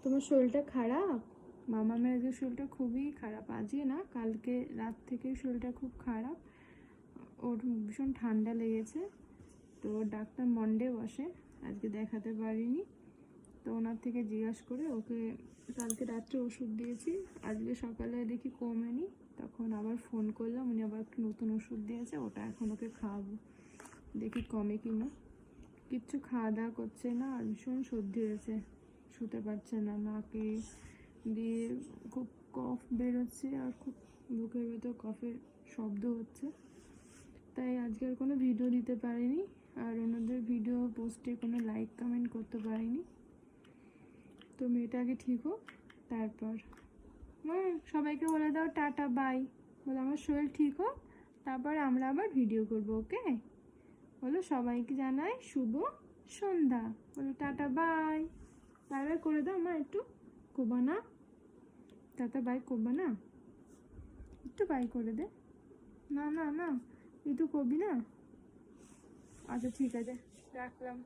তোমার শরীরটা খারাপ? মামামের আজকে শরীরটা খুবই খারাপ, আজকে না কালকে রাত থেকে শরীরটা খুব খারাপ। ওর ভীষণ ঠান্ডা লেগেছে, তো ডাক্তার মন্ডে বসে, আজকে দেখাতে পারিনি। তো ওনার থেকে জিজ্ঞাসা করে ওকে কালকে রাত্রে ওষুধ দিয়েছি, আজকে সকালে দেখি কমেনি, তখন আবার ফোন করলাম, উনি আবার একটা নতুন ওষুধ দিয়েছে, ওটা এখন ওকে খাওয়াবো, দেখি কমে কি না। কিচ্ছু খাওয়া দাওয়া করছে না, আর ভীষণ সর্দি হয়েছে, শুতে পারছে না, নাকে দিয়ে খুব কফ বেরোচ্ছে, আর খুব বুকের ভেতর কফের শব্দ হচ্ছে। তাই আজকে আর কোনো ভিডিও দিতে পারিনি, আর ওনাদের ভিডিও পোস্টে কোনো লাইক কমেন্ট করতে পারিনি। তো মেয়েটা আগে ঠিক হোক, তারপর সবাইকে বলে দাও টাটা বাই, বলে আমার শরীর ঠিক হোক, তারপরে আমরা আবার ভিডিও করবো, ওকে? বলো সবাইকে জানাই শুভ সন্ধ্যা, বলো টাটা বাই। বাই বাই করে দাও মা, একটু কোবা না, টাটা বাই করবা না, একটু বাই করে দে। না না না, একটু করবি না? আচ্ছা ঠিক আছে, রাখলাম।